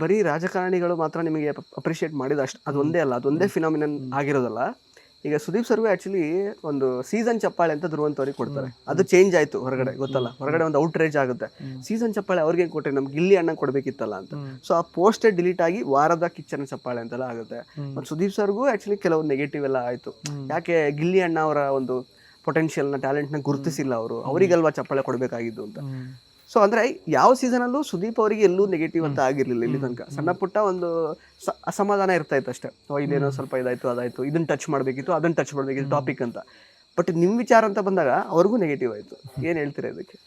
ಬರೀ ರಾಜಕಾರಣಿಗಳು ಮಾತ್ರ ನಿಮಗೆ ಅಪ್ರಿಷಿಯೇಟ್ ಮಾಡಿದ ಅಷ್ಟು ಅದೊಂದೇ ಅಲ್ಲ, ಅದೊಂದೇ ಫಿನಾಮಿನನ್ ಆಗಿರೋದಲ್ಲ. ಈಗ ಸುದೀಪ್ ಸರ್ಗೂ ಆಕ್ಚುಲಿ ಒಂದು ಸೀಸನ್ ಚಪ್ಪಾಳೆ ಅಂತ ಧ್ರುವಂತವ್ರಿಗೆ ಕೊಡ್ತಾರೆ. ಅದು ಚೇಂಜ್ ಆಯ್ತು ಹೊರಗಡೆ, ಗೊತ್ತಲ್ಲ, ಹೊರಗಡೆ ಒಂದು ಔಟ್ರೇಜ್ ಆಗುತ್ತೆ. ಸೀಸನ್ ಚಪ್ಪಾಳೆ ಅವ್ರಿಗೆ ಕೊಟ್ಟರೆ ನಮ್ಗೆ ಗಿಲ್ಲಿ ಅಣ್ಣ ಕೊಡ್ಬೇಕಿತ್ತಲ್ಲ ಅಂತ. ಸೊ ಆ ಪೋಸ್ಟೇ ಡಿಲೀಟ್ ಆಗಿ ವಾರದ ಕಿಚ್ಚನ ಚಪ್ಪಾಳೆ ಅಂತೆಲ್ಲ ಆಗುತ್ತೆ. ಮತ್ತು ಸುದೀಪ್ ಸರ್ಗೂ ಆಕ್ಚುಲಿ ಕೆಲವೊಂದು ನೆಗೆಟಿವ್ ಎಲ್ಲ ಆಯ್ತು. ಯಾಕೆ ಗಿಲ್ಲಿ ಅಣ್ಣ ಅವರ ಒಂದು ಪೊಟೆನ್ಷಿಯಲ್ನ ಟ್ಯಾಲೆಂಟ್ನ ಗುರುತಿಸಿಲ್ಲ ಅವರು, ಅವರಿಗಲ್ವಾ ಚಪ್ಪಾಳೆ ಕೊಡಬೇಕಾಗಿದ್ದು ಅಂತ. ಸೊ ಅಂದ್ರೆ ಯಾವ ಸೀಸನಲ್ಲೂ ಸುದೀಪ್ ಅವರಿಗೆ ಎಲ್ಲೂ ನೆಗೆಟಿವ್ ಅಂತ ಆಗಿರ್ಲಿಲ್ಲ ಇಲ್ಲಿ ತನಕ. ಸಣ್ಣ ಪುಟ್ಟ ಒಂದು ಅಸಮಾಧಾನ ಇರ್ತಾ ಇತ್ತು ಅಷ್ಟೇ, ಇದೇನೋ ಸ್ವಲ್ಪ ಇದಾಯ್ತು ಅದಾಯ್ತು, ಇದನ್ನ ಟಚ್ ಮಾಡಬೇಕಿತ್ತು ಅದನ್ನ ಟಚ್ ಮಾಡಬೇಕಿತ್ತು ಟಾಪಿಕ್ ಅಂತ. ಬಟ್ ನಿಮ್ಮ ವಿಚಾರ ಅಂತ ಬಂದಾಗ ಅವ್ರಿಗೂ ನೆಗೆಟಿವ್ ಆಯ್ತು. ಏನು ಹೇಳ್ತೀರಾ ಇದಕ್ಕೆ?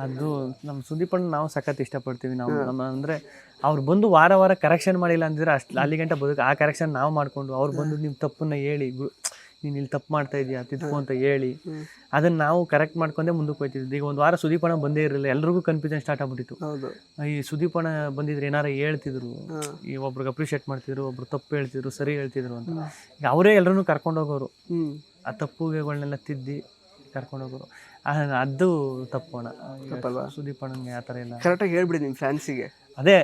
ಅದು ನಮ್ಮ ಸುದೀಪಣ್ಣ ನಾವು ಸಖತ್ ಇಷ್ಟಪಡ್ತೀವಿ. ನಾವು ನಮ್ಮ ಅಂದರೆ ಅವ್ರು ಬಂದು ವಾರ ವಾರ ಕರೆಕ್ಷನ್ ಮಾಡಿಲ್ಲ ಅಂದಿದ್ರೆ ಅಷ್ಟು ಅಲ್ಲಿ ಗಂಟೆ ಬದುಕು ಆ ಕರೆಕ್ಷನ್ ನಾವು ಮಾಡಿಕೊಂಡು ಅವ್ರು ಬಂದು ನಿಮ್ಮ ತಪ್ಪನ್ನ ಹೇಳಿ, ನೀನು ಇಲ್ಲಿ ತಪ್ಪು ಮಾಡ್ತಾ ಇದೀಯಾ ತಿದ್ಕೊ ಅಂತ ಹೇಳಿ ಅದನ್ನ ನಾವು ಕರೆಕ್ಟ್ ಮಾಡ್ಕೊಂಡೆ ಮುಂದಕ್ಕೆ ಹೋಗ್ತಿದ್ವಿ. ಈಗ ಒಂದು ವಾರ ಸುದೀಪಣ್ಣ ಬಂದೇ ಇರಲಿಲ್ಲ, ಎಲ್ರಿಗೂ ಕನ್ಫ್ಯೂಷನ್ ಸ್ಟಾರ್ಟ್ ಆಗ್ಬಿಟ್ಟಿತ್ತು. ಈ ಸುದೀಪಣ್ಣ ಬಂದಿದ್ರೆ ಏನಾರು ಹೇಳ್ತಿದ್ರು, ಈ ಒಬ್ರಿಗೆ ಅಪ್ರಿಷಿಯೇಟ್ ಮಾಡ್ತಿದ್ರು, ಒಬ್ರು ತಪ್ಪು ಹೇಳ್ತಿದ್ರು, ಸರಿ ಹೇಳ್ತಿದ್ರು ಅಂತ. ಈಗ ಅವರೇ ಎಲ್ಲರೂ ಕರ್ಕೊಂಡೋಗೋರು, ಆ ತಪ್ಪುಗಳನ್ನೆಲ್ಲ ತಿದ್ದಿ ಕರ್ಕೊಂಡೋಗೋರು. ಅದು ತಪ್ಪೋಣ ಸುದೀಪಣ್ಣನ್ಗೆ ಆ ಥರ ಎಲ್ಲ ಕರೆಕ್ಟಾಗಿ ಹೇಳ್ಬಿಡಿ ನಿಮ್ಮ ಫ್ಯಾನ್ಸಿಗೆ. ಅದೇ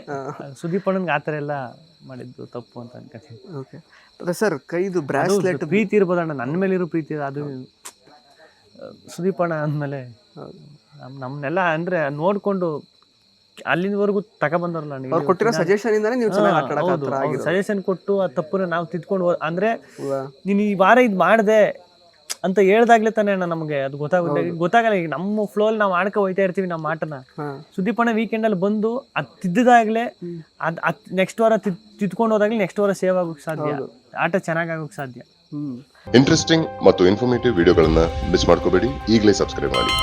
ಸುದೀಪಣ್ಣನ್ಗೆ ಆ ಥರ ಎಲ್ಲ ಮಾಡಿದ್ದು ತಪ್ಪು ಅಂತ ಅನ್ಕೋತೀನಿ. ಓಕೆ ಸರ್, ಕೈದು ಬ್ರಾಸ್ಲೆಟ್ ಪ್ರೀತಿ ಇರ್ಬೋದಣ್ಣ, ನನ್ನ ಮೇಲೆ ಇರೋ ಪ್ರೀತಿ ಅದು ಸುದೀಪಣ್ಣ ಅಂದಮೇಲೆ ನಮ್ಮನ್ನೆಲ್ಲ ಅಂದರೆ ನೋಡಿಕೊಂಡು ಅಲ್ಲಿವರೆಗೂ ತಗೊಬಂದವ್ರಲ್ಲ, ಕೊಟ್ಟಿರೋ ಸಜೆಷನ್ ಇಂದಾನೆ ನೀವು ಸಜೆಷನ್ ಕೊಟ್ಟು ಆ ತಪ್ಪನ್ನ ನಾವು ತಿದ್ಕೊಂಡು ಅಂದರೆ ನೀನು ಈ ವಾರ ಇದು ಮಾಡಿದೆ ಅಂತ ಹೇಳ್ದಾಗ್ಲೇ ತಾನೇ ಅಣ್ಣ ನಮಗೆ ಅದು ಗೊತ್ತಾಗಲ್ಲ. ಈಗ ನಮ್ಮ ಫ್ಲೋಲ್ಲಿ ನಾವು ಆಡ್ಕೊ ಹೋಯ್ತಾ ಇರ್ತೀವಿ ನಮ್ಮ ಆಟನ. ಸುದೀಪಣ್ಣ ವೀಕೆಂಡಲ್ಲಿ ಬಂದು ಅದು ತಿದ್ದಿದಾಗಲೇ ಅದು ನೆಕ್ಸ್ಟ್ ವಾರ ತಿದ್ಕೊಂಡು ಹೋದಾಗಲೇ ನೆಕ್ಸ್ಟ್ ವಾರ ಸೇವ್ ಆಗೋಕ್ಕೆ ಸಾಧ್ಯ, ಆಟ ಚೆನ್ನಾಗಿ ಆಗೋಕ್ಕೆ ಸಾಧ್ಯ. ಇಂಟ್ರೆಸ್ಟಿಂಗ್ ಮತ್ತು ಇನ್ಫಾರ್ಮೇಟಿವ್ ವಿಡಿಯೋಗಳನ್ನ ಮಿಸ್ ಮಾಡ್ಕೋಬೇಡಿ, ಈಗಲೇ ಸಬ್ಸ್ಕ್ರೈಬ್ ಮಾಡಿ.